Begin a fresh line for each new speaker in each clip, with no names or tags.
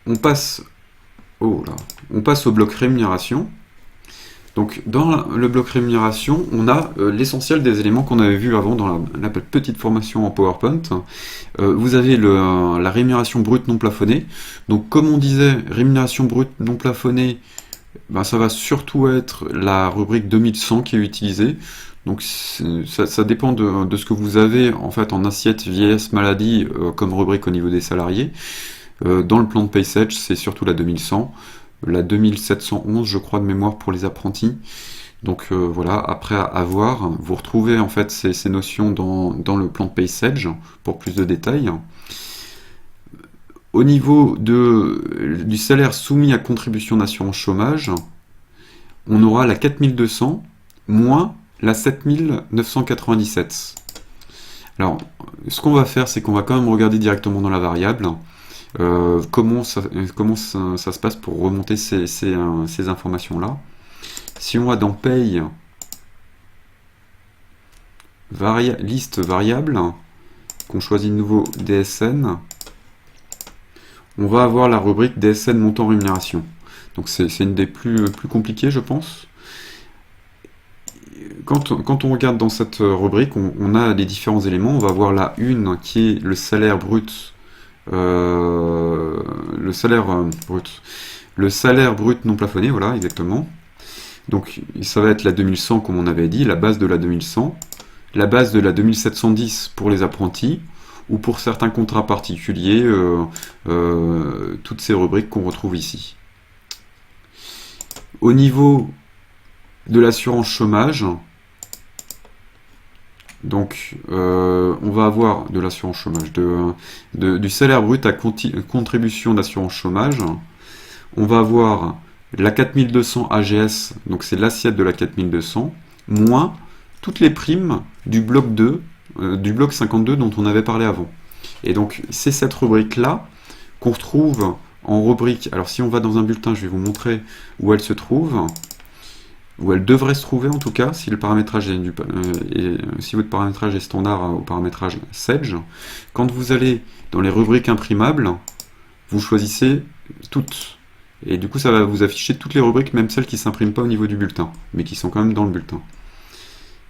on passe, oh là, on passe au bloc rémunération. Donc dans le bloc rémunération, on a l'essentiel des éléments qu'on avait vus avant dans la petite formation en PowerPoint. Vous avez la rémunération brute non plafonnée. Donc comme on disait, rémunération brute non plafonnée, ben, ça va surtout être la rubrique 2100 qui est utilisée. Donc ça dépend de ce que vous avez en fait en assiette vieillesse maladie comme rubrique au niveau des salariés. Dans le plan de PaySage, c'est surtout la 2100. La 2711, je crois, de mémoire pour les apprentis. Donc voilà, après à voir, vous retrouvez en fait ces notions dans le plan de PaySage pour plus de détails. Au niveau du salaire soumis à contribution d'assurance chômage, on aura la 4200 moins la 7997. Alors, ce qu'on va faire, c'est qu'on va quand même regarder directement dans la variable comment ça se passe pour remonter ces informations-là. Si on va dans Paye, liste variable, qu'on choisit de nouveau DSN, on va avoir la rubrique DSN montant rémunération. Donc c'est une des plus compliquées, je pense. Quand on regarde dans cette rubrique, on a les différents éléments. On va voir la une qui est le salaire brut. Le salaire brut non plafonné, voilà, exactement. Donc ça va être la 2100 comme on avait dit, la base de la 2100, la base de la 2710 pour les apprentis, ou pour certains contrats particuliers, toutes ces rubriques qu'on retrouve ici. Au niveau de l'assurance chômage, donc on va avoir de l'assurance chômage, du salaire brut à contribution d'assurance chômage, on va avoir la 4200 AGS, donc c'est l'assiette de la 4200, moins toutes les primes du bloc 2, du bloc 52 dont on avait parlé avant. Et donc c'est cette rubrique-là qu'on retrouve en rubrique. Alors si on va dans un bulletin, je vais vous montrer où elle se trouve, où elle devrait se trouver en tout cas, si le paramétrage est si votre paramétrage est standard au paramétrage Sage. Quand vous allez dans les rubriques imprimables, vous choisissez toutes. Et du coup, ça va vous afficher toutes les rubriques, même celles qui ne s'impriment pas au niveau du bulletin, mais qui sont quand même dans le bulletin.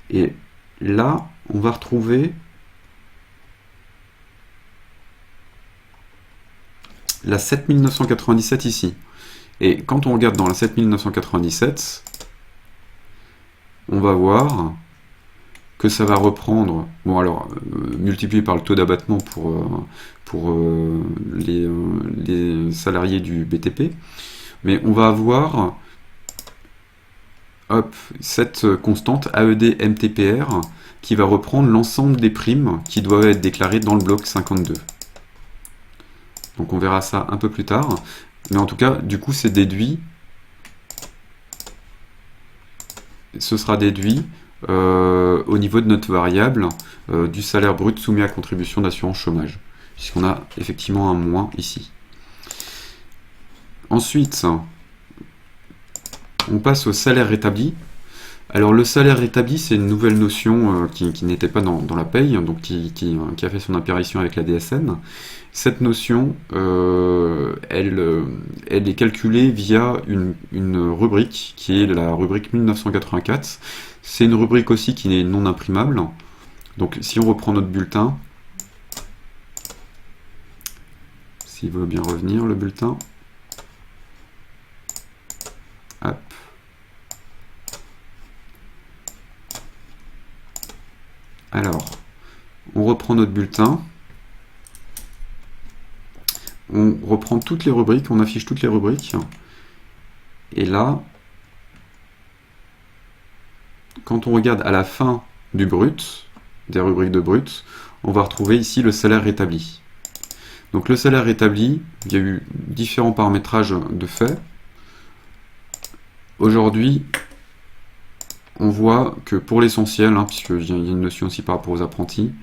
Et là, on va retrouver la 7997 ici. Et quand on regarde dans la 7997, on va voir que ça va reprendre, bon alors, multiplié par le taux d'abattement pour les salariés du BTP, mais on va avoir cette constante AED MTPR qui va reprendre l'ensemble des primes qui doivent être déclarées dans le bloc 52. Donc on verra ça un peu plus tard, mais en tout cas, du coup, c'est déduit. Ce sera déduit au niveau de notre variable du salaire brut soumis à contribution d'assurance chômage, puisqu'on a effectivement un moins ici. Ensuite, on passe au salaire rétabli. Alors le salaire rétabli, c'est une nouvelle notion qui n'était pas dans la paye, donc qui a fait son apparition avec la DSN. Cette notion, elle est calculée via une rubrique, qui est la rubrique 1984. C'est une rubrique aussi qui est non imprimable. Donc si on reprend notre bulletin, s'il veut bien revenir le bulletin, hop. Alors, on reprend notre bulletin, on reprend toutes les rubriques, on affiche toutes les rubriques, et là, quand on regarde à la fin du brut, des rubriques de brut, on va retrouver ici le salaire rétabli. Donc le salaire rétabli, il y a eu différents paramétrages de fait. Aujourd'hui, on voit que pour l'essentiel, puisqu'il y a une notion aussi par rapport aux apprentis,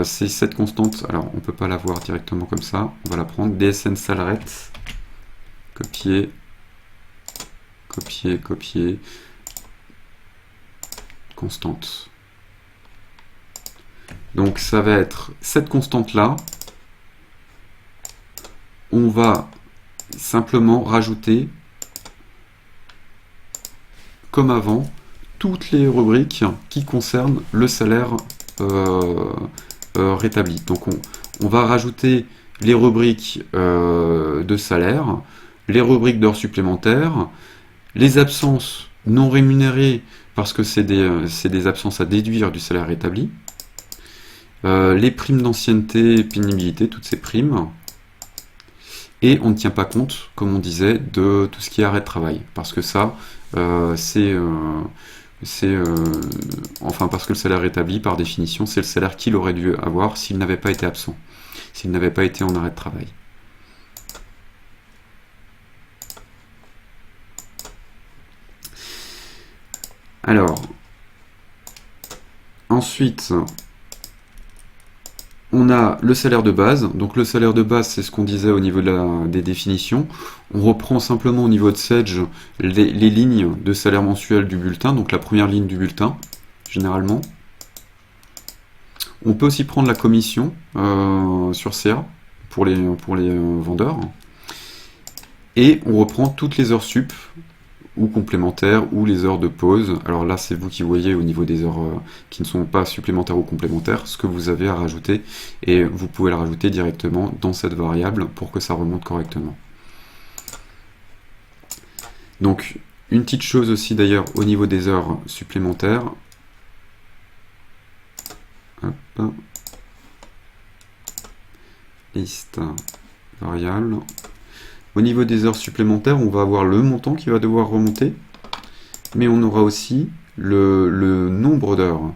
c'est cette constante. Alors on ne peut pas la voir directement comme ça, on va la prendre, DSN salarette, copier, copier, copier, constante. Donc ça va être cette constante là, on va simplement rajouter, comme avant, toutes les rubriques qui concernent le salaire rétabli. Donc on va rajouter les rubriques de salaire, les rubriques d'heures supplémentaires, les absences non rémunérées parce que c'est des absences à déduire du salaire rétabli, les primes d'ancienneté, pénibilité, toutes ces primes, et on ne tient pas compte, comme on disait, de tout ce qui est arrêt de travail, parce que ça, enfin parce que le salaire rétabli, par définition, c'est le salaire qu'il aurait dû avoir s'il n'avait pas été absent, s'il n'avait pas été en arrêt de travail. Alors, ensuite, on a le salaire de base. Donc le salaire de base, c'est ce qu'on disait au niveau des définitions. On reprend simplement au niveau de Sage les lignes de salaire mensuel du bulletin, donc la première ligne du bulletin, généralement. On peut aussi prendre la commission sur CA pour les vendeurs. Et on reprend toutes les heures sup, ou complémentaires, ou les heures de pause. Alors là, c'est vous qui voyez au niveau des heures qui ne sont pas supplémentaires ou complémentaires, ce que vous avez à rajouter, et vous pouvez le rajouter directement dans cette variable pour que ça remonte correctement. Donc, une petite chose aussi d'ailleurs au niveau des heures supplémentaires. Hop. Liste variable. Au niveau des heures supplémentaires, on va avoir le montant qui va devoir remonter, mais on aura aussi le nombre d'heures.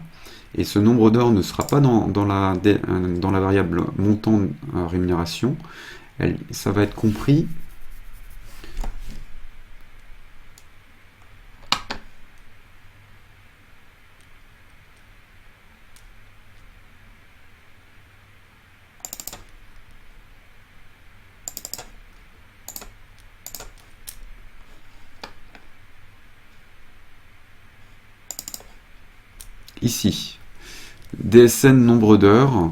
Et ce nombre d'heures ne sera pas dans la variable montant rémunération. Ça va être compris ici. DSN nombre d'heures,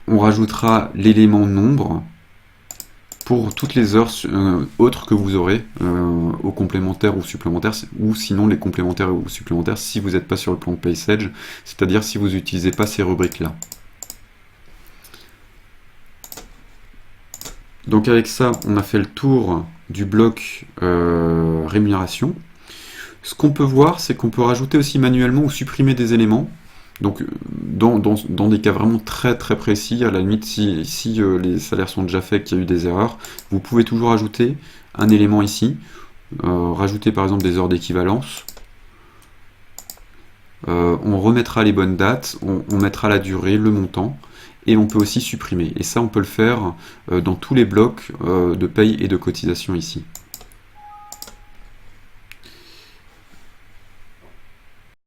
on rajoutera l'élément nombre pour toutes les heures autres que vous aurez aux complémentaires ou supplémentaires, ou sinon les complémentaires ou supplémentaires si vous n'êtes pas sur le plan de PaySage, c'est-à-dire si vous n'utilisez pas ces rubriques-là. Donc avec ça, on a fait le tour du bloc rémunération. Ce qu'on peut voir, c'est qu'on peut rajouter aussi manuellement ou supprimer des éléments. Donc, dans des cas vraiment très très précis, à la limite, si les salaires sont déjà faits et qu'il y a eu des erreurs, vous pouvez toujours ajouter un élément ici. Rajouter par exemple des heures d'équivalence. On remettra les bonnes dates, on mettra la durée, le montant, et on peut aussi supprimer. Et ça, on peut le faire dans tous les blocs de paye et de cotisation ici.